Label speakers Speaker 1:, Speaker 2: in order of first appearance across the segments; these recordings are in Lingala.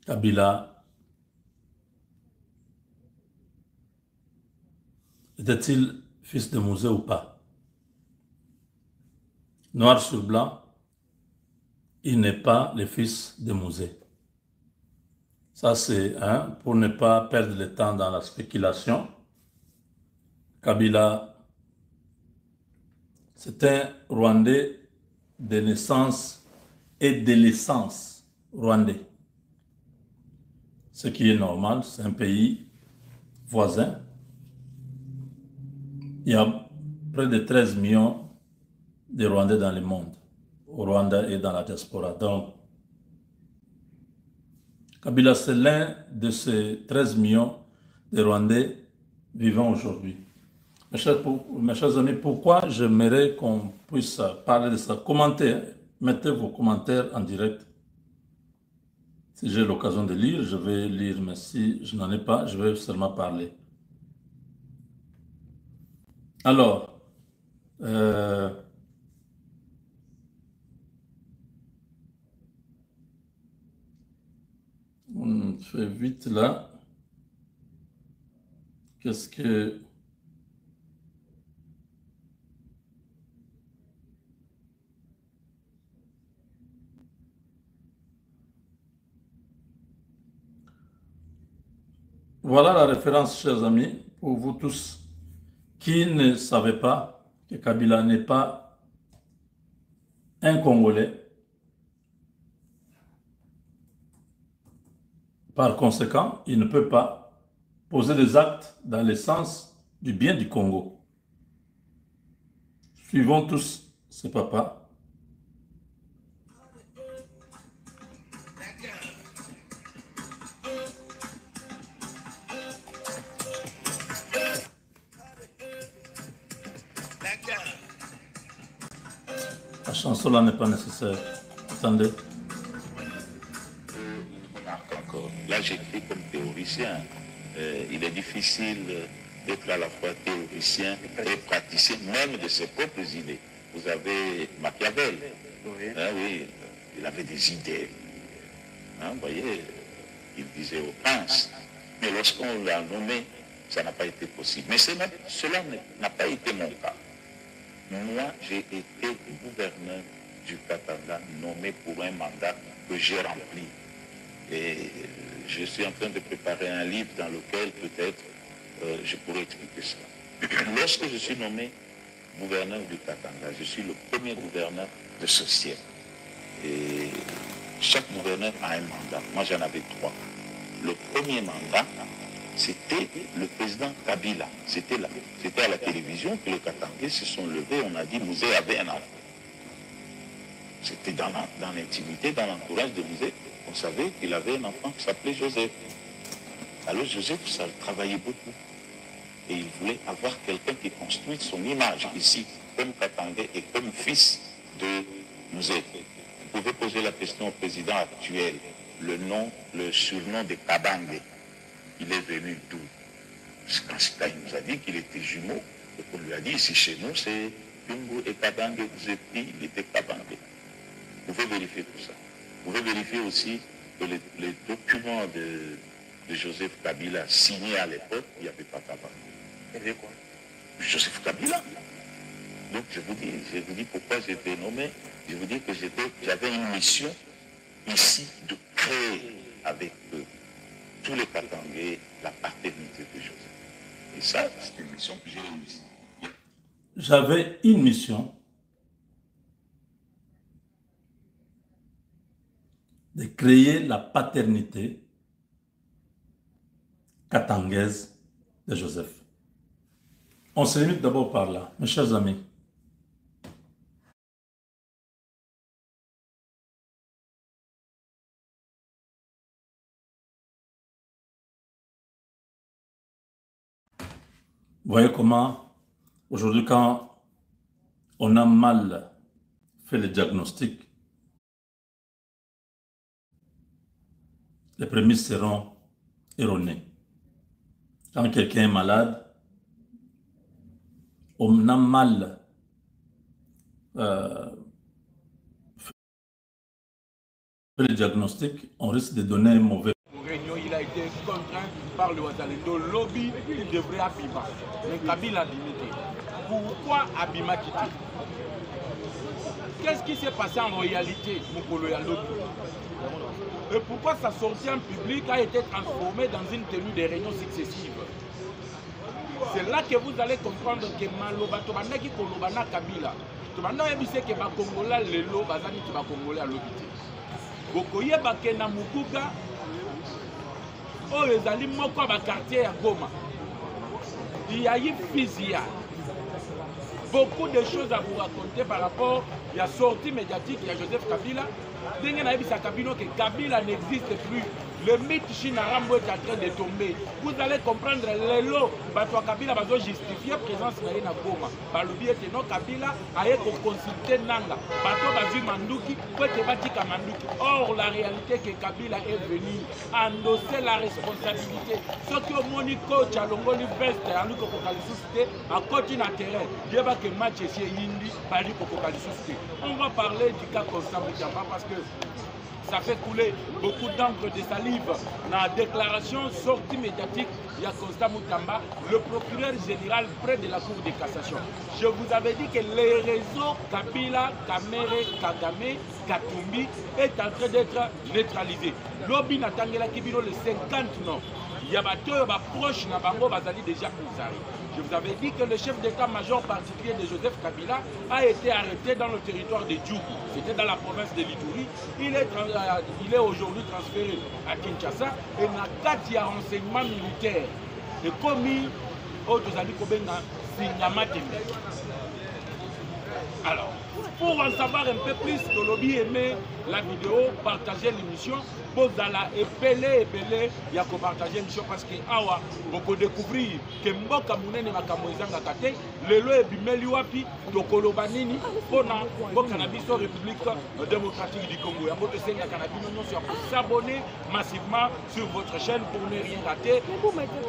Speaker 1: Kabila était-il fils de Mouzé ou pas? Noir sur blanc, il n'est pas le fils de Mouzé. Ça, c'est pour ne pas perdre le temps dans la spéculation. Kabila, c'est un Rwandais de naissance et de l'essence rwandais. Ce qui est normal, c'est un pays voisin. Il y a près de 13 millions de Rwandais dans le monde, au Rwanda et dans la diaspora. Donc, Kabila, c'est l'un de ces 13 millions de Rwandais vivant aujourd'hui. Mes chers amis, pourquoi j'aimerais qu'on puisse parler de ça? Commentez, mettez vos commentaires en direct. Si j'ai l'occasion de lire, je vais lire, mais si je n'en ai pas, je vais seulement parler. Alors, on fait vite là. Qu'est-ce que... Voilà la référence, chers amis, pour vous tous qui ne savaient pas que Kabila n'est pas un Congolais. Par conséquent, il ne peut pas poser des actes dans le sens du bien du Congo. Suivons tous ce papa. La chanson là n'est pas nécessaire. Attendez.
Speaker 2: Là, j'écris comme théoricien. Il est difficile d'être à la fois théoricien et praticien, même de ses propres idées. Vous avez Machiavel. Oui. Hein, oui, il avait des idées. Hein, vous voyez, il disait au prince. Mais lorsqu'on l'a nommé, ça n'a pas été possible. Mais cela n'a pas été mon cas. Moi, j'ai été gouverneur du Katanga, nommé pour un mandat que j'ai rempli. Et je suis en train de préparer un livre dans lequel peut-être je pourrais expliquer ça. Lorsque je suis nommé gouverneur du Katanga, je suis le premier gouverneur de ce siècle. Et chaque gouverneur a un mandat. Moi, j'en avais 3. Le premier mandat, c'était le président Kabila. C'était à la télévision que les Katangais se sont levés. On a dit Mouzé avait un enfant. C'était dans l'intimité, dans l'entourage de Mouzé. On savait qu'il avait un enfant qui s'appelait Joseph. Alors Joseph, ça travaillait beaucoup. Et il voulait avoir quelqu'un qui construise son image ici, comme Katangais et comme fils de Mouzé. Vous pouvez poser la question au président actuel. Le surnom de Kabange. Il est venu d'où? Quand il nous a dit qu'il était jumeau, et qu'on lui a dit, ici chez nous, c'est Yungu et Kabange, vous êtes pris, il était Kabange. Vous pouvez vérifier tout ça. Vous pouvez vérifier aussi que les documents de Joseph Kabila signés à l'époque, il n'y avait pas Kabange. Il y avait quoi? Joseph Kabila. Donc je vous dis pourquoi j'ai été nommé. Je vous dis que j'avais une mission ici de créer avec tous les Katangais la paternité de Joseph. Et ça, c'est une mission que j'ai réussi.
Speaker 1: J'avais une mission de créer la paternité katangaise de Joseph. On se limite d'abord par là, mes chers amis. Vous voyez comment, aujourd'hui, quand on a mal fait le diagnostic, les prémices seront erronées. Quand quelqu'un est malade, on a mal fait le diagnostic, on risque de donner un mauvais
Speaker 3: par le Ouazalendo, lobby, il devrait abîmer. Mais Kabila a limité. Pourquoi Abima Kiti? Qu'est-ce qui s'est passé en réalité, Mokolo ya lobby? Et pourquoi sa sortie en public a été transformée dans une tenue de réunions successives? C'est là que vous allez comprendre que Maloba Tobandaki Kolobana Kabila. Tobanda yebise que ba Kongola lelo bazani ki ba Kongola lobité. Bokoye bakena mukuga oyo ezali moko ba quartier ya Goma. Il y a eu Fizia. Beaucoup de choses à vous raconter par rapport à la sortie médiatique de Joseph Kabila. Kabila n'existe plus. Le mythe Chinarambo est en train de tomber. Vous allez comprendre les lots. Kabila va justifier la présence de la Goma. Balubi était non Kabila a consulté Nanga. Bato Bazu Manduki, Batika Manduki. Or, la réalité est que Kabila est venu endosser la responsabilité. Ce que Monico Tchalongoli Veste a lu Kokokalisusté a continué à terrain. Je vais que match est Yindi, Bali Kokokalisusté. On va parler du cas Constant Moutamba parce que ça fait couler beaucoup d'encre de salive. Dans la déclaration sortie médiatique, il y a Constant Moutamba, le procureur général près de la Cour de cassation. Je vous avais dit que les réseaux Kabila, Kamere, Kagame, Katumbi est en train d'être neutralisé. Lobby Natangela Kibiro le 50 non. Il y a des proches Nabango Bazali déjà Kouzari. Je vous avais dit que le chef d'état-major particulier de Joseph Kabila a été arrêté dans le territoire de Djougou. C'était dans la province de l'Ituri. Il est aujourd'hui transféré à Kinshasa et n'a qu'à dire renseignement militaire. Et commis Otozali Kobenga Singamateme. Alors, pour en savoir un peu plus, Tolobi aimait la vidéo, partager l'émission. Bozala epele, il y a qu'à partager l'émission parce que awa, beaucoup découvrir que Mboka Mounene Makamoizanga Kate, le lo ebimeli wapi, Tokoloba nini, pona, Mboka Nabiso République démocratique du Congo. Yambo te senga Kanabino non sur s'abonner massivement sur votre chaîne pour ne rien rater.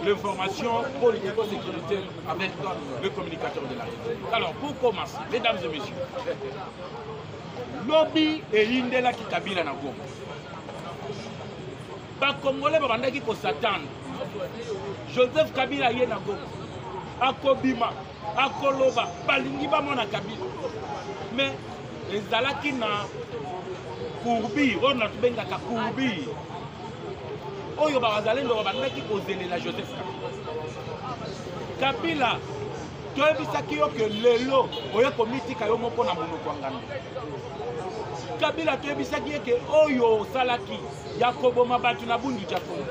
Speaker 3: L'information politico-sécuritaire avec le communicateur de la République. Alors, pour commencer, mesdames et messieurs, lobby et Indela qui Kabila na Goma. Les Congolais babandaki ko s'attendre. Joseph Kabila yé na Goma. Akobima, akoloba, balingi ba mona Kabila. Mais ezalaki na courbi, on a tubenga ka courbi. Oyo bazalendo babandaki ko zelela Joseph Kabila. Kabila toyebisaki yo ke lelo oyo komitika yo moko na monoko ngando. Kabila toyebisaki ye ke oyo salaki Yakobo mabatu na bundu Japongo.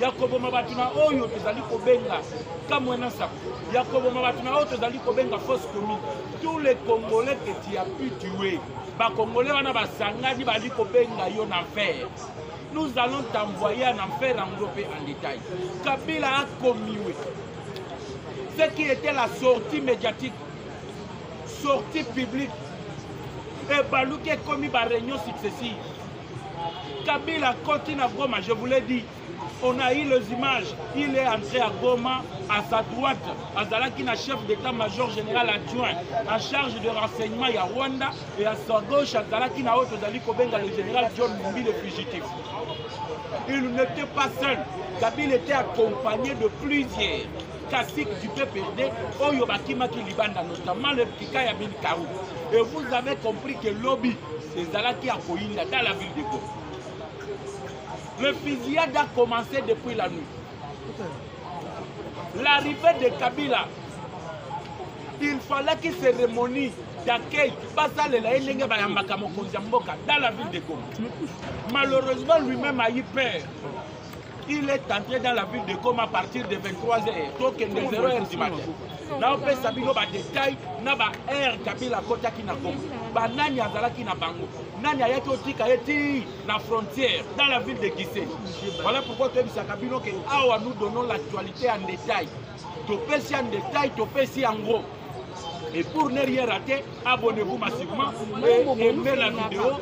Speaker 3: Yakobo mabatu na oyo tozali kobenga kamwena sapo. Yakobo mabatu na oyo tozali kobenga fausse commune. Tous les Congolais que tu as pu tuer, ba Congolais wana basangani bali kobenga yo na enfer. Nous allons t'envoyer en enfer englobé en détail. Kabila a commiwé. Ce qui était la sortie médiatique, sortie publique, et Balouké commis par réunion successive. Kabila continue à Goma, je vous l'ai dit. On a eu les images. Il est entré à Goma, à sa droite, Azalakina, chef d'état-major général adjoint, en charge de renseignement à Rwanda, et à sa gauche, Azalakina, Otozali Kobenga, le général John Mumbi, le fugitif. Il n'était pas seul. Kabila était accompagné de plusieurs. Kassik du PPRD, Oyobaki Maki Libanda, notamment le Kika Yamin Karou. Et vous avez compris que le lobby, c'est Zalaki Akoyinda dans la ville de Goma. Le fusillade a commencé depuis la nuit. L'arrivée de Kabila, il fallait que cérémonie d'accueil passe dans la ville de Goma. Malheureusement, lui-même a eu peur. Il est entré dans la ville de Goma à partir de 23h, donc de 0h du matin. Là, on peut savoir des détails, na ba air Kabila kota ki na Goma. Ba nani azalaki na bango. Nani ayaki otika yeti na frontière dans la ville de Gissé. Voilà pourquoi tu as Kabila que awa nous donnons l'actualité en détail. Topesi en détail, topesi en gros. Et pour ne rien rater, abonnez-vous massivement et aimez la vidéo.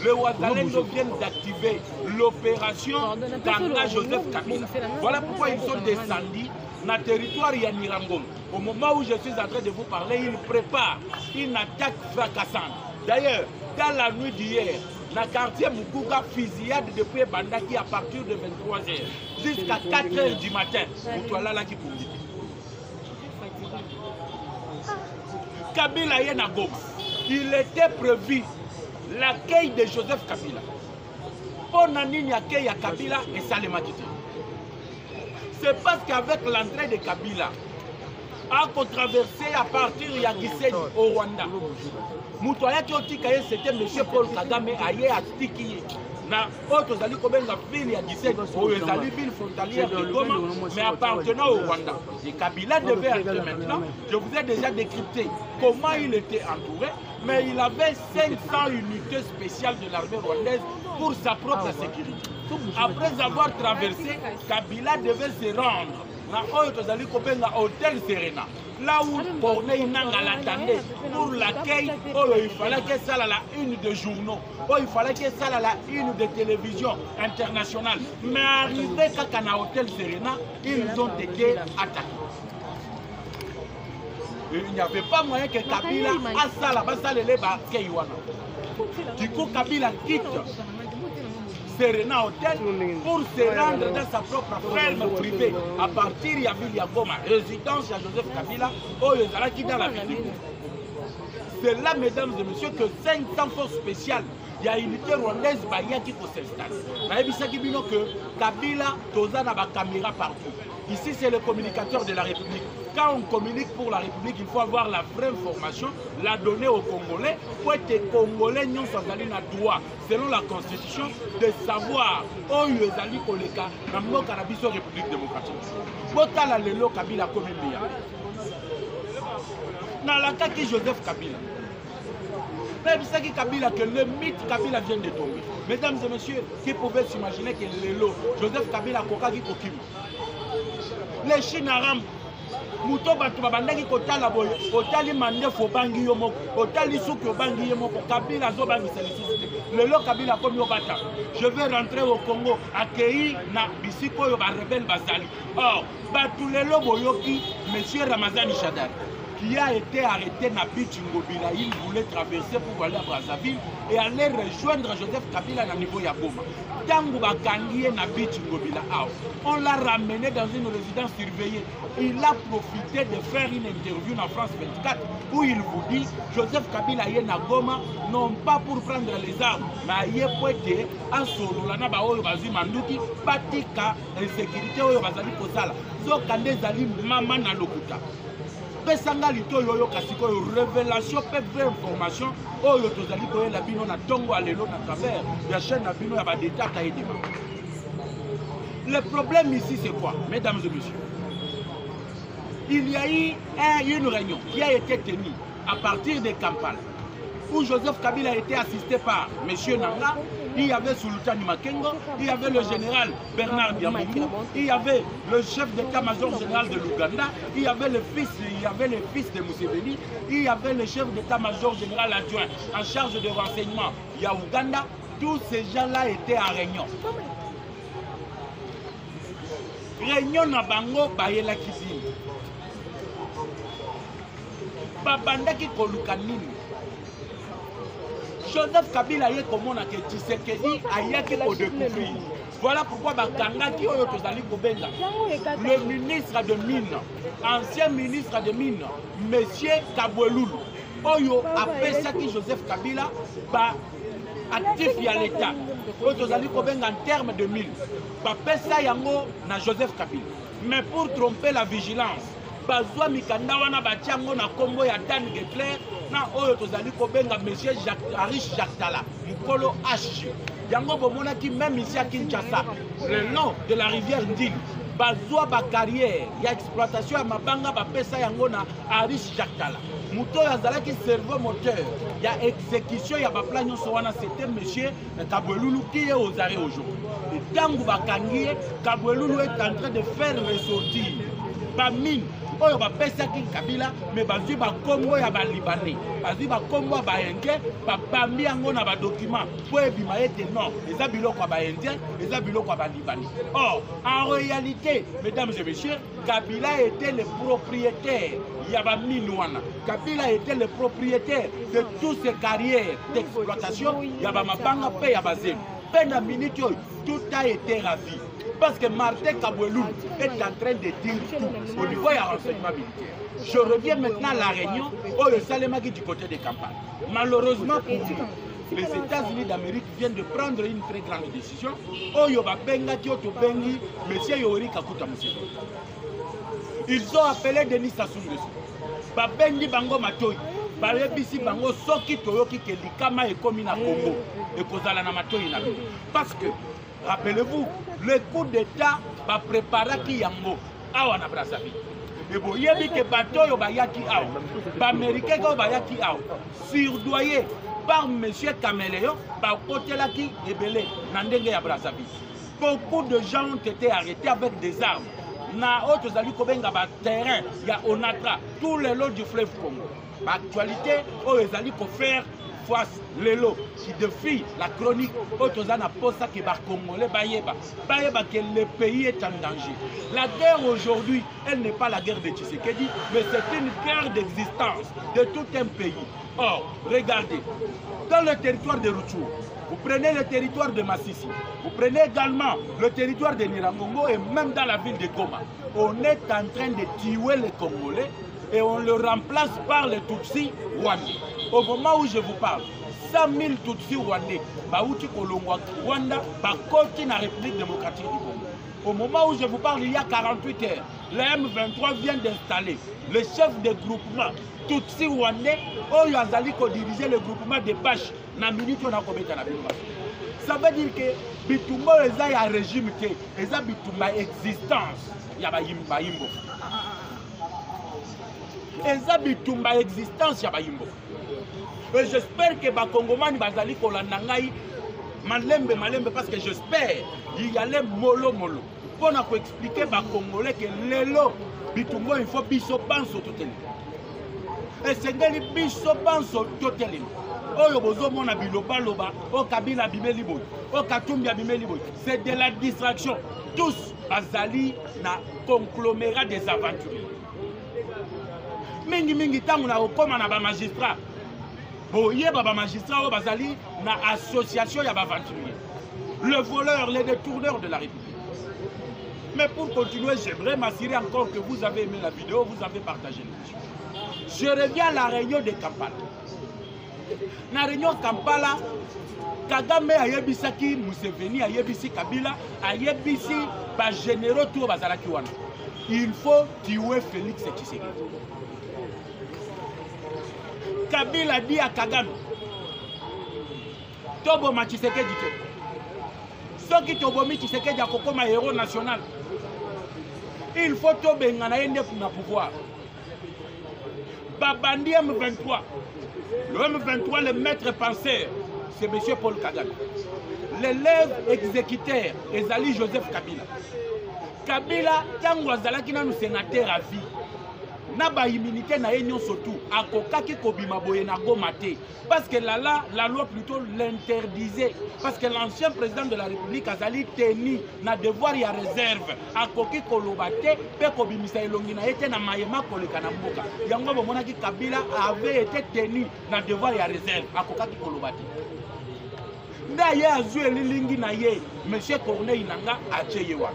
Speaker 3: Le Ouazalendo vient d'activer l'opération Kanga Joseph Kabila. Voilà pourquoi ils sont descendus dans le territoire Yanirangom. Au moment où je suis en train de vous parler, ils préparent une attaque fracassante. D'ailleurs, dans la nuit d'hier, Dans le quartier Mukuga, fusillade depuis Bandaki à partir de 23h jusqu'à 4h du matin. Kabila est dans Goma. Il était prévu l'accueil de Joseph Kabila. Pour nani accueil à Kabila et ça les matite. C'est parce qu'avec l'entrée de Kabila, a traversé à partir de Yagiseni au Rwanda. Moutoya qui c'était M. Paul Kagame aye à Tiki. Na autre zali kobenga ville ya Gisenyi, zali ville frontalière de Goma, mais appartenant au Rwanda. Et Kabila devait entrer maintenant. Je vous ai déjà décrypté comment il était entouré, mais il avait 500 unités spéciales de l'armée rwandaise pour sa propre sécurité. Après avoir traversé, Kabila devait se rendre dans Hôtel Serena. Là où Corneille Nanga l'attendait pour l'accueil, il fallait que ça à la une de journaux, il fallait que ça à la une de télévision internationale. Mais arrivé à Hôtel Serena, ils ont été attaqués. Il n'y avait pas moyen que Kabila a ça là-bas, ça les Keiwana. Du coup, Kabila quitte Serena Hotel pour se rendre dans sa propre ferme privée à partir de Ville Goma, résidence de Joseph Kabila, qui dans la ville. C'est là, mesdames et messieurs, que 500 forces spéciales, il y a une unité rwandaise qui s'installe. Il y a que Kabila, Tozana, caméra partout. Ici, c'est le communicateur de la République. Quand on communique pour la République, il faut avoir la vraie information, la donner aux Congolais, pour que les Congolais n'ont pas droit, selon la Constitution, de savoir où ils allaient koleka dans la République démocratique. Botala lelo Kabila comme il y a. Dans la cas qui Joseph Kabila. Même ça qui Kabila, que le mythe Kabila vient de tomber. Mesdames et messieurs, qui pouvaient s'imaginer que lelo Joseph Kabila Koka qui Kokim. Les Chinaram. Muto batu babandaki kotala boye otali mandefo bangi yo moko otali suki obangi yo moko Kabila zo bangi selisiste lelo Kabila komi obata je vais rentrer au Congo accueilli na bisiko yo ba rebelle bazali. Or batu lelo boyoki monsieur Ramazani Shadari qui a été arrêté na Bichingobila, il voulait traverser pour aller à Brazzaville et aller rejoindre Joseph Kabila na niveau ya Goma. Tangu bakangiye na Bichingobila, on l'a ramené dans une résidence surveillée. Il a profité de faire une interview dans France 24 où il vous dit Joseph Kabila est na Goma non pas pour prendre les armes, mais il pour être en solo là na ba oyo bazui manduki batika insécurité oyo bazali kosala. So kande zali mama na lokuta. Pesanga lito yoyo kasiko révélation pe vraie information oyo tozali koyela bino na tongo alelo na travers ya chaîne na bino ya ba détails ka edema. Le problème ici c'est quoi, mesdames et messieurs? Il y a eu une réunion qui a été tenue à partir de Kampala où Joseph Kabila a été assisté par M. Nanga, il y avait Sultani Makengo, il y avait le général Bernard Diamondou, il y avait le chef d'état-major général de l'Ouganda, il y avait le fils de Museveni, il y avait le chef d'état-major général adjoint en charge de renseignement, il y a Ouganda, tous ces gens-là étaient en réunion. Réunion na bango bayela kizini. Babandaki koluka nini. Joseph Kabila est comme on a dit Tshisekedi ayaki ko découvrir. Voilà pourquoi bakangaki oyo tozali kobenga. Le ministre de Mines, ancien ministre de Mines, monsieur Kabwelulu, oyo apesaki Joseph Kabila ba actif ya l'État. Oyo tozali kobenga en termes de mines. Ba pesa yango na Joseph Kabila. Mais pour tromper la vigilance, bazwa mikanda wana batiango na kombo ya Dan Getler na oyo tozali kobenga monsieur Arish Jaktala mukolo H. Yango bomonaki même ici à Kinshasa, le long de la rivière Ndili, bazwa ba carrière ya exploitation ya mabanga ba pesa yango na Arish Jaktala. Muto yazalaki cerveau moteur ya exécution ya ba plan nyonso wana c'était monsieur Kabwelulu qui est aux arrêts aujourd'hui. Et tangu bakangie Kabwelulu est en train de faire ressortir ba mine oyo bapesaki Kabila mais bazwi bakombo ya balibanais bazwi bakombo ya baindien babambi yango na badocument po ebima ete non eza biloko ya baindien eza biloko ya balibanais. Or en réalité mesdames et messieurs, Kabila était le propriétaire ya bamine wana. Kabila était le propriétaire de toutes ces carrières d'exploitation ya bamabanga pe ya bazelu. Pendant minute tout a été ravi. Parce que Martin Kabouelou est en train de dire tout au niveau du renseignement militaire. Je reviens maintenant à la réunion où le Salemaki du côté des campagnes. Malheureusement pour nous, les États-Unis d'Amérique viennent de prendre une très grande décision. Ils ont appelé Denis Sassou Nguesso. Babengi bango matoi. Balebisi bango soki toyoki ke likama ekomi na Congo et kozala na matoi na bino. Parce que rappelez-vous, le coup d'État va préparer qui yango awa na Brazzaville. Et bon, il y a que bateau yo bayaki awa, Américain ko bayaki awa, surdoyé par monsieur Caméléon, ba côté là qui ebele na ndenge ya Brazzaville. Beaucoup de gens ont été arrêtés avec des armes. Na autres ali ko benga ba terrain ya Onatra, tous les lots du fleuve Congo. Actualité, ils allaient faire face les lots qui défient la chronique. Autres en apposent ça que les Congolais bayeba que le pays est en danger. La guerre aujourd'hui, elle n'est pas la guerre de Tshisekedi, mais c'est une guerre d'existence de tout un pays. Or, regardez, dans le territoire de Rutshuru, vous prenez le territoire de Massissi, vous prenez également le territoire de Nyiragongo et même dans la ville de Goma. On est en train de tuer les Congolais et on le remplace par les Tutsis rwandais. Au moment où je vous parle, 100 000 Tutsis rwandais, Baouti Kolongwa, Rwanda, Bakoti na République démocratique du Congo. Au moment où je vous parle, il y a 48 heures, le M23 vient d'installer le chef de groupement Tutsi rwandais, Oyo Azaliko dirigeait le groupement de Bache, na minute on a commis la Bimba. Ça veut dire que Bitumbo est un régime qui est Bitumba existence, il y a Bayimbo. Eza bitumba existence ya bayimbo. Et j'espère que bakongomani bazali kolanda ngai malembe parce que j'espère il y a les molo pour na ko expliquer bakongolais que lelo bitumbo il faut biso banso toteli. Et sengeli biso banso toteli. Oyo bozomona biloba loba o Kabila bimeli boy o Katumbi bimeli boy. C'est de la distraction. Tous bazali na conglomérat des aventuriers. Mingi tangu na okoma na ba magistrat. Bo yeba ba magistrat o bazali na association ya ba aventurier. Le voleur, les détourneurs de la République. Mais pour continuer, j'aimerais m'assurer encore que vous avez aimé la vidéo, vous avez partagé l'émission. Je reviens à la réunion de Kampala. Na réunion Kampala, Kagame ayebisaki Museveni, ayebisi Kabila, ayebisi ba généraux tout bazalaki wana. Il faut tuer Félix Tshisekedi. Kabila dit à Kagame, Toboma Tshisekedi te. Ceux qui tobomi Tshisekedi comme un héros national. Il faut tobengana yende pour na pouvoir. Babandi M23. Le M23, le maître penseur, c'est M. Paul Kagame. L'élève exécuteur, Ezali Joseph Kabila. Kabila, tango azalaki na sénateur à vie. Naba immunité na union surtout à kokaki kobima boye na gomate parce que là la loi plutôt l'interdisait parce que l'ancien président de la République azali tenu na devoir ya réserve à koki kolobate pe kobimisa elongi na été na mayema koleka na mboka yango bomona ki Kabila avait été tenu na devoir ya réserve à kokaki kolobate nda ye azue lilingi na ye monsieur Corneille Nanga acheyewa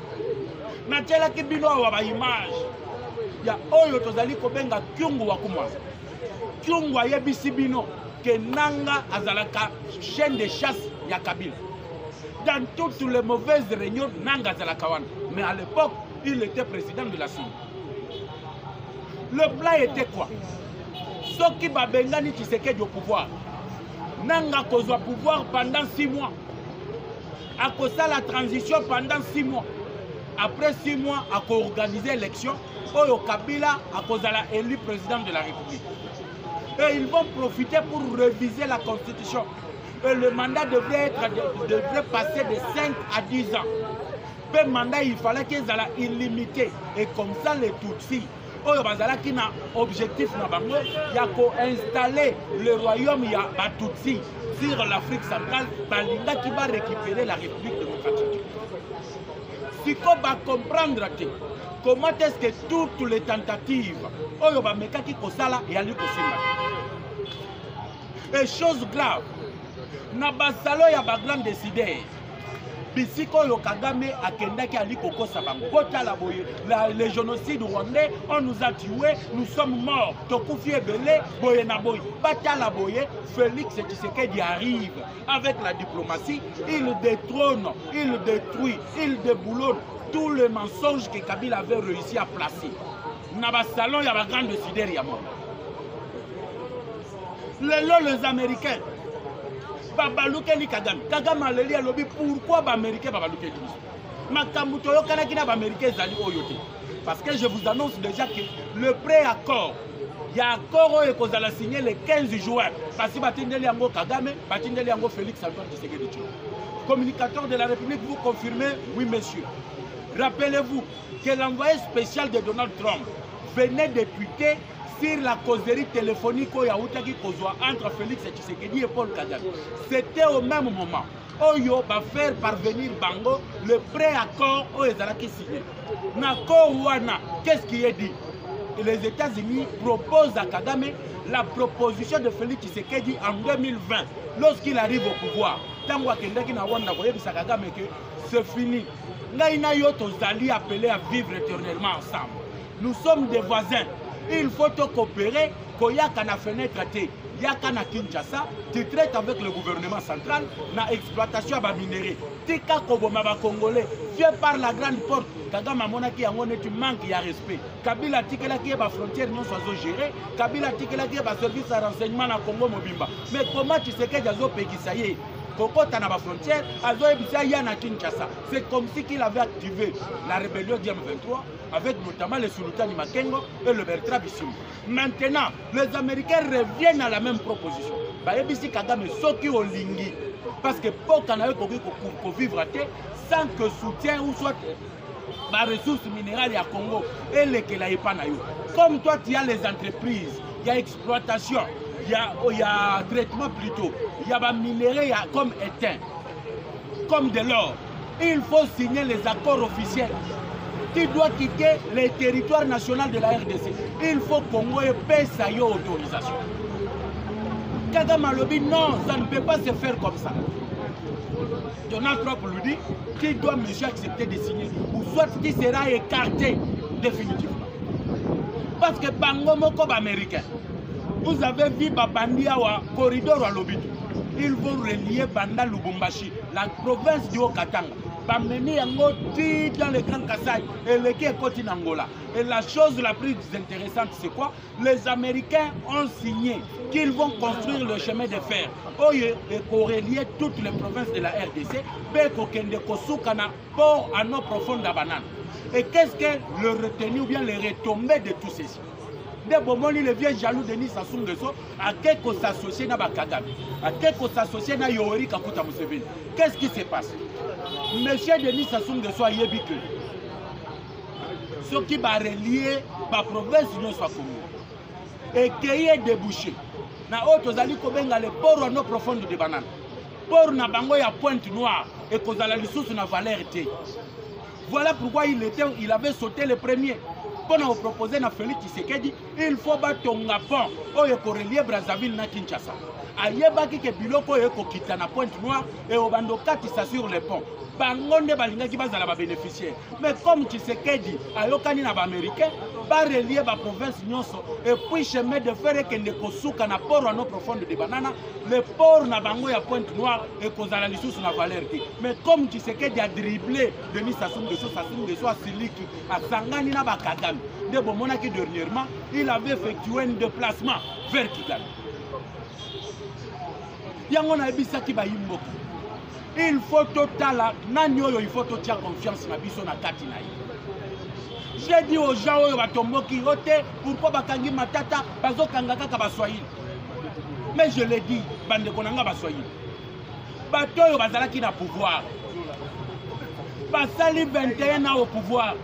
Speaker 3: na tela ki bino wa ba image ya oyo tozali kobenga kyungu wa kumwaza kyungu ayebisi bino ke Nanga azalaka chaîne de chasse ya Kabila dans toutes les mauvaises réunions Nanga azalaka wana mais à l'époque il était président de la CENI. Le plan était quoi? Soki babengani Tshisekedi au pouvoir Nanga kozwa pouvoir pendant 6 mois a kosa la transition pendant 6 mois après 6 mois a co-organiser l'élection Oyo Kabila a kozala élu président de la République. Et ils vont profiter pour réviser la Constitution. Et le mandat devrait passer de 5 à 10 ans. Le mandat, il fallait qu'ils soient illimités. Et comme ça, les Tutsis, oyo bazalaki na objectif na bango ya ko-installer le royaume ya Batutsi sur l'Afrique centrale, balingaki ba récupérer la République démocratique. Siko ba comprendre que comment est-ce que toutes les tentatives oyo ba mekaki kosala et ali kosimba. Et chose grave, na basalo ya ba grand décideur bisiko yo Kagame akendaki ali kokosa bango kotala boye le génocide rwandais, on nous a tués, nous sommes morts, tokufi ebele boye na boye batala boye. Félix Tshisekedi arrive avec la diplomatie, il détrône, il détruit, il déboulonne tous les mensonges que Kabila avait réussi à placer na basalon ya ba grand décideur ya monde. Les Américains babalukeli Kagame. Kagame aleli alobi pourquoi ba Américains babalukeli biso. Makambo toyokana kina ba Américains ezali oyote. Parce que je vous annonce déjà que le préaccord, il y a accord oyo kozala signé le 15 juin. Parce que batindeli yango Kagame, batindeli yango Félix Antoine Tshisekedi Tshilombo. Communicateur de la République, vous confirmez? Oui, monsieur. Rappelez-vous que l'envoyé spécial de Donald Trump venait de tweeter sur la causerie téléphonique entre Félix Tshisekedi et Paul Kagame. C'était au même moment. Oyo va faire parvenir Bango le préaccord au Ezalaki signé. Nako Wana, qu'est-ce qui est dit? Les États-Unis proposent à Kagame la proposition de Félix Tshisekedi en 2020, lorsqu'il arrive au pouvoir. Tango akendaki na Rwanda koyebisa Kagame que c'est fini. Ngaina yo tozali appelé à vivre éternellement ensemble. Nous sommes des voisins. Il faut te coopérer, koyaka na fenêtre te, yaka na Kinshasa, tu traites avec le gouvernement central, na exploitation à minéraux. Tika koboma ba Congolais, viens par la grande porte. Kagame amonaki yango tu manques ya respect. Kabila tikela ki ba frontière non sozo gérer, Kabila tikela ki ba service à renseignement na Congo mobimba. Mais comment tu sais que jazo pekisa ye? Kokota na ba frontière, azo ebisa ya na Kinshasa. C'est comme si qu'il avait activé la rébellion du M23 avec notamment les Sultani Makengo et le Bertrand Bissou. Maintenant, les Américains reviennent à la même proposition. Ba ebisi Kagame soki olingi parce que pour qu'on ait vivre sans que soutien ou soit la ressource minérale à Congo et les Kelaïpanayo. Comme toi, tu as les entreprises, il y a exploitation, il y a traitement plutôt, il y a minéraux comme éteint, comme de l'or. Il faut signer les accords officiels. Tu dois quitter les territoires nationaux de la RDC. Il faut Congo ait sa autorisation. Kagame Alobi, non, ça ne peut pas se faire comme ça. Donald Trump lui dit, tu dois monsieur accepter de signer, ou soit tu seras écarté définitivement. Parce que Bango Moko américain, vous avez vu Babandia au corridor à Lobito. Ils vont relier Banda Lubumbashi, la province du Haut-Katanga. Bameni yango dans le Grand Kassai et le qui est côté d'Angola. Et la chose la plus intéressante, c'est quoi? Les Américains ont signé qu'ils vont construire le chemin de fer et pour relier toutes les provinces de la RDC, pour à nos profondes bananes. Et qu'est-ce que le retenu ou bien les retombées de tout ceci? De Bomoni, le vieux jaloux Denis Sassou Nguesso, à quelque s'associer à Kagame, à quelque s'associer à Yoweri Kaguta Museveni. Qu'est-ce qui se passe? Monsieur Denis Sassou Nguesso a yébi que ce qui va relier la province de Congo et qui est débouché. Na otozali kobenga le port à nos profondes de bananes. Port na bango ya Pointe Noire et kozala lisusu na valeur té. Voilà pourquoi il avait sauté le premier. Pour nous proposer à Félix Tshisekedi, il faut battre un pont au relier Brazzaville na Kinshasa. Ayebaki ke biloko eko kita na Pointe Noire et au bando katisa sur le pont. Bangonde balinga ki bazala ba bénéficiaire. Mais comme Tshisekedi ayokani na ba américain, ba relier ba province nyonso et puis chemin de fer que ndeko suka na port no profonde de banana, le port na bango ya Pointe Noire et kozala lisusu na valeur te. Mais comme Tshisekedi a dribblé Denis Sassou Nguesso a siliki a sangani na ba Kagame. De bomona ki dernièrement, il avait effectué un déplacement vers Kigali. Yango na ebisaki ba yimboki. Il faut total, il faut total confiance na biso na kati na ye. J'ai dit aux gens oyo batomboki ote pourquoi bakangi matata bazokanga kaka baswahili. Mais je l'ai dit bande konanga baswahili. Bato oyo bazalaki na pouvoir. Basali 21 ans au pouvoir.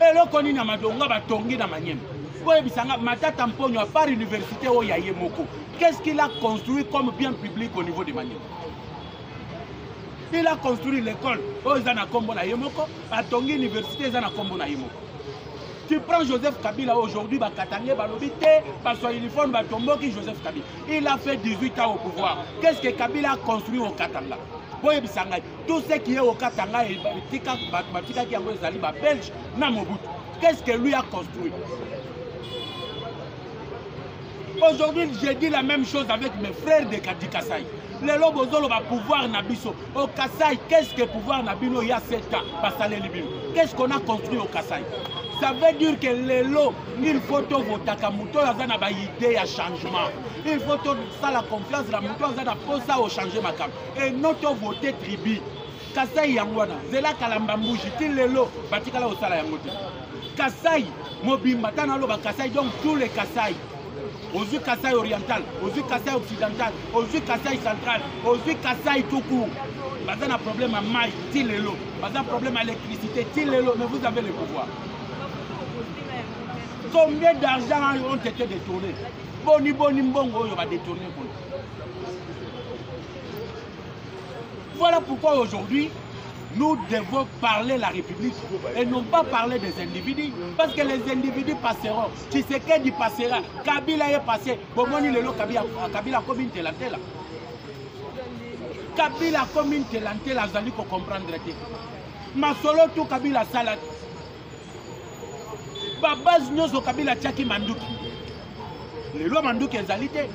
Speaker 3: Et le koni na madonga ba tongi na manyem. Boye bisanga matata mponyo à part université o ya Yemoko. Qu'est-ce qu'il a construit comme bien public au niveau de Manyem? Il a construit l'école. Oh, ils ont kombo na Yemoko, ba tongi université ils ont kombo na Yemoko. Tu prends Joseph Kabila aujourd'hui, ba katangé ba lobité, ba soit uniforme ba tomboki Joseph Kabila. Il a fait 18 ans au pouvoir. Qu'est-ce que Kabila a construit au Katanga? Boye bisanga tout ce qui est au Katanga et batika qui a ezali ba belge na Mobutu. Qu'est-ce que lui a construit? Aujourd'hui, j'ai dit la même chose avec mes frères de Kasai. Les lobozolo va pouvoir nabiso. Au Kasai, qu'est-ce que pouvoir nabino il y a 7 ans? Qu'est-ce qu'on a construit au Kasai? Ça veut dire que les lots, il faut tout voter comme muto yazana ba idée à changement. Il faut tout ça la confiance la muto yazana pour ça au changer ma cam. Et notre voter tribu. Kasai yangwana, zela kalambambuji til les lots, batikala au sala yangote. Kasai, mobimba tanalo ba Kasai donc tous les Kasai. Aux Kasai oriental, aux Kasai occidental, aux Kasai central, aux Kasai tout court. Pas un problème à maille, tilelo. Pas un problème à l'électricité, tilelo. Mais vous avez le pouvoir. Combien d'argent ont été détournés? Boni mbongo, on va détourner. Voilà pourquoi aujourd'hui, nous devons parler la République et non pas parler des individus. Parce que les individus passeront. Tshisekedi passera. Kabila est passé. Bomoni lelo Kabila comme une telantela. Kabila comme une telantela, vous allez comprendre. Masolo tout Kabila salat. Babaz nyozo Kabila tchaki manduki. Lelo manduki ezalité.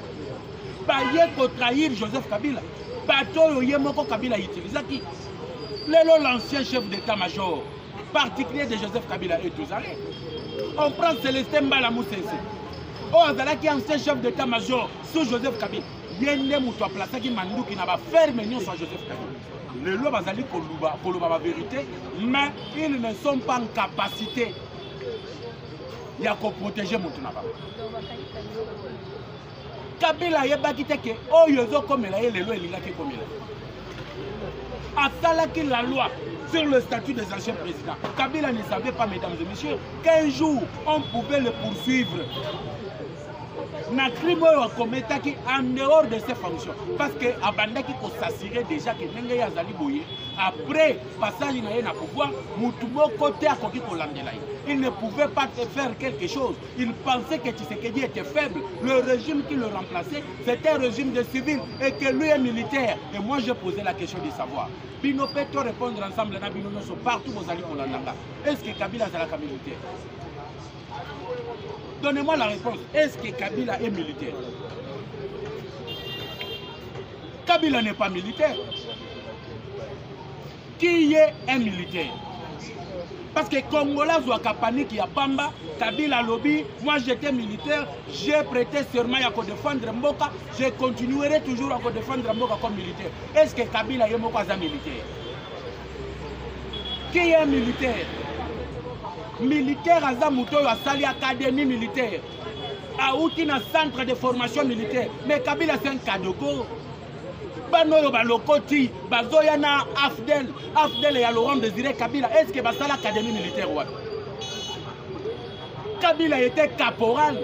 Speaker 3: Baye ko trahir Joseph Kabila. Bato yemoko Kabila utilisa qui? L'ancien chef d'état-major, particulier de Joseph Kabila et tous allés. On prend Célestin Mbalamou Sensé. Oh, Azala qui est ancien chef d'état-major sous Joseph Kabila. Yende Moutoua Plasa qui mandou qui n'a pas fermé sur Joseph Kabila. Les lois Bazali Koluba la vérité, mais ils ne sont pas en capacité de protéger Moutounaba. Kabila yeba qui te que oh yozo comme il a les lois il a qui comme il a. À Salaki la loi sur le statut des anciens présidents. Kabila ne savait pas, mesdames et messieurs, qu'un jour on pouvait le poursuivre. Na crime ou commettre qui en dehors de ses fonctions. Parce que Abandaki ko s'assurer déjà que Nenge Yazali Boye, après passage na pouvoir, Moutumo côté à Koki Kolandelaï. Il ne pouvait pas faire quelque chose. Il pensait que Tshisekedi était faible. Le régime qui le remplaçait, c'était un régime de civils et que lui est militaire. Et moi, je posais la question de savoir. Bino peut répondre ensemble, partout aux alliés Kolandanga. Est-ce que Kabila est la militaire? Donnez-moi la réponse. Est-ce que Kabila est militaire? Kabila n'est pas militaire. Qui est un militaire? Parce que Congolais Zouakapani qui a Pamba, Kabila Lobby, moi j'étais militaire, j'ai prêté serment à défendre Mboka, je continuerai toujours à défendre Mboka comme militaire. Est-ce que Kabila est Mboka militaire? Qui est militaire? Militaire à Zamouto, à Sali Académie militaire, à Outina centre de formation militaire. Mais Kabila c'est un cadeau. Banoyo Balokoti, Bazoyana, Afdel et Laurent Désiré Kabila. Est-ce que c'est l'académie militaire? Kabila était caporal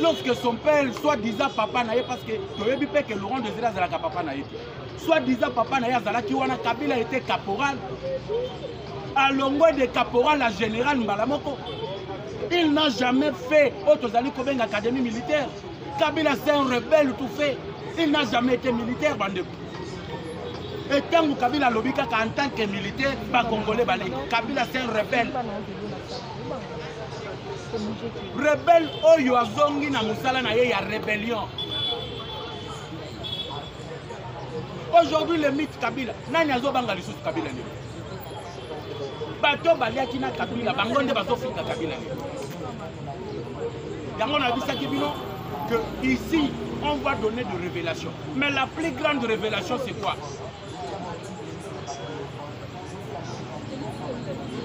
Speaker 3: lorsque son père, soi-disant papa naïe, parce que tu sais que Laurent Désiré Zalaka papa naïe. Soi-disant papa naïe, Zalaki Wana Kabila était caporal. À l'ongoué de caporal à général Mbalamoko. Il n'a jamais fait Otozali Kobeng académie militaire. Kabila c'est un rebelle tout fait. Il n'a jamais été militaire, bande. Et tant que Kabila Lobika en tant que militaire, pas congolais, Kabila c'est un rebelle. Rebelle, Oyo Azongi na Moussala na ya rébellion. Aujourd'hui, le mythe Kabila, Nani Azo Bangali sous Kabila. Bato Baliaki na Kabila, Bangonde Bazofika Kabila. Yangon a dit ça qui bino que ici, on va donner des révélations. Mais la plus grande révélation, c'est quoi?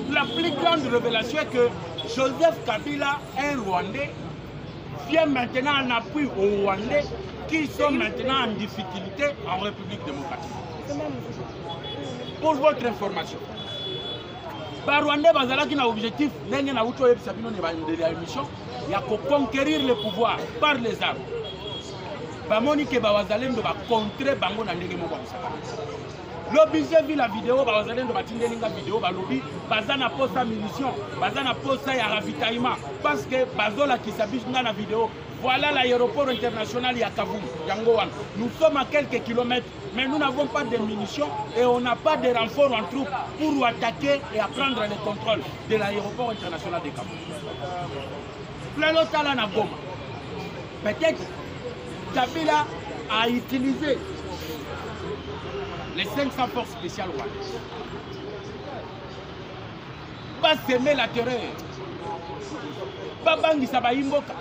Speaker 3: La plus grande révélation est que Joseph Kabila, un Rwandais, vient maintenant en appui aux Rwandais qui sont maintenant en difficulté en République démocratique. Pour votre information, Rwandais bazalaki na objectif ndenge na uto yebisa bino ne bandeli ya émission ya conquérir le pouvoir par les armes. Bamoni ke bawazalendo ba contrer bango na ndenge moko musaka. Lobi j'ai vu la vidéo bawazalendo batindeli nga vidéo balobi baza na posa munition, baza na posa ya ravitaillement parce que bazola kisabish nga na vidéo. Voilà l'aéroport international Yakavu, Yangoan. Nous sommes à quelques kilomètres, mais nous n'avons pas de munitions et on n'a pas de renforts en troupes pour attaquer et à prendre le contrôle de l'aéroport international de Kavu. Peut-être Kabila a utilisé les 500 forces spéciales rwandaises. Pas s'aimer la terreur. Pas bangisa baimboka.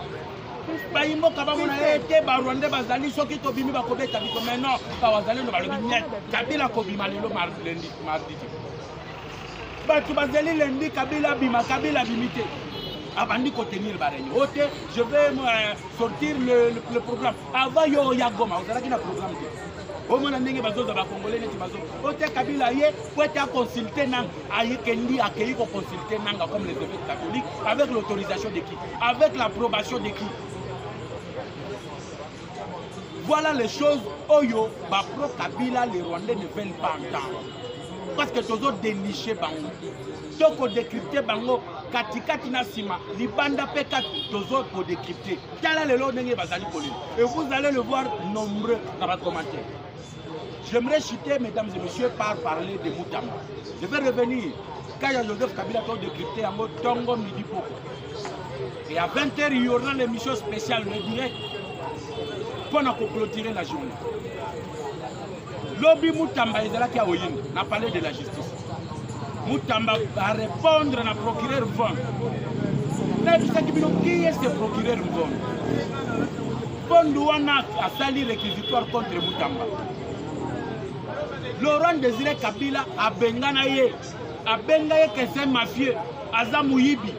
Speaker 3: Baimboka bamona ete ba Rwanda bazali soki to bimi ba kobeta biko mais non ba wazali no balobi nyet Kabila ko bima lelo mardi. Ba tu bazali lundi Kabila bima Kabila bimité. Abandi ko tenir ba réunion. OK, je vais sortir le programme. Avant yo ya goma, vous avez un programme. Au moins ndenge bazoza ba congolais neti bazo. OK Kabila yé pour être consulté nang ayi kendi accueilli ko consulter nanga comme les évêques catholiques avec l'autorisation de qui? Avec l'approbation de qui? Voilà les choses Oyo, pro Kabila, les Rwandais ne veulent pas entendre. Parce que tous autres dénichés bango. Toko décrypter bango, katikati na sima, libanda pekat, tous autres pour décrypter. Tala le lot n'engé bazali kolin. Et vous allez le voir nombreux dans les commentaires. J'aimerais chuter, mesdames et messieurs, par parler de Moutamba. Je vais revenir. Quand il y a Joseph Kabila qui a décrypté en mode Tongo Midi Poko. Et à 20h, il y aura l'émission spéciale, le direct. Pour clôturer la journée. Lobby Moutamba qui a parlé de la justice. Moutamba va répondre à la procureur Von. Qui est ce procureur Von? Von Douana a sali réquisitoire contre Moutamba. Laurent Désiré Kabila a Benganaye. A Bengaye que c'est mafieux. Azamouyibi.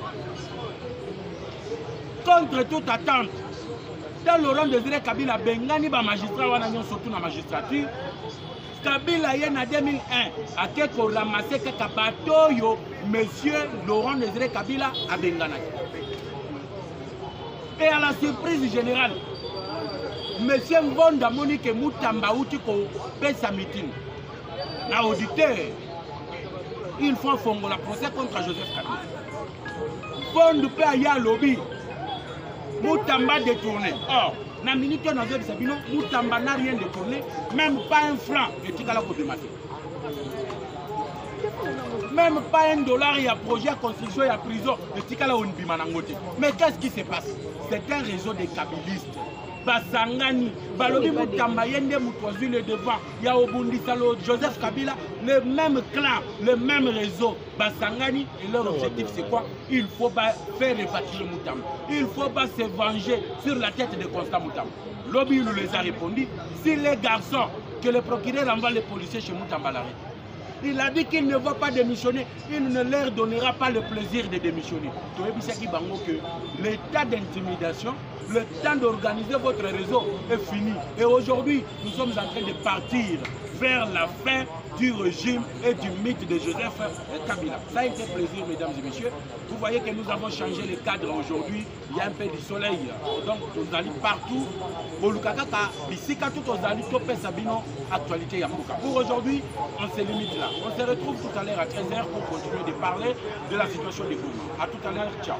Speaker 3: Contre toute attente. Dans Laurent Désiré Kabila Bengani ba magistrat wana nyon surtout na magistrature Kabila y en 2001 a quelque ramassé kaka bateau yo monsieur Laurent Désiré Kabila a Bengana. Et à la surprise générale monsieur Mbonda Monique Moutamba outi ko pesa meeting na auditeur il faut fongo la procès contre Joseph Kabila. Bondu pe aya lobby Moutamba détourné. Or, dans la minute où nous avons dit Moutamba n'a rien détourné, même pas un franc de Tikala Kodemate. Même pas $1, il y a projet à construction, il y a prison de Tikala Onbimanangote. Mais qu'est-ce qui se passe? C'est un réseau de kabilistes. Basangani, Balobi Moutamba, Yende Moutouazu, le devant, il y a Obundi Salo, Joseph Kabila, le même clan, le même réseau. Basangani, et leur objectif c'est quoi? Il faut pas faire répartir Moutamba. Il ne faut pas se venger sur la tête de Constant Moutamba. Lobby nous les a répondu. Si les garçons, que le procureur envoie les policiers chez Moutamba l'arrête. Il a dit qu'il ne va pas démissionner, il ne leur donnera pas le plaisir de démissionner. Que l'état d'intimidation, le temps d'organiser votre réseau est fini. Et aujourd'hui, nous sommes en train de partir vers la fin du régime et du mythe de Joseph Kabila. Ça a été plaisir, mesdames et messieurs. Vous voyez que nous avons changé le cadre aujourd'hui. Il y a un peu du soleil. Donc, nous allons partout. Pour aujourd'hui, on se limite là. On se retrouve tout à l'heure à 13h pour continuer de parler de la situation des Gouvernements. A tout à l'heure, ciao.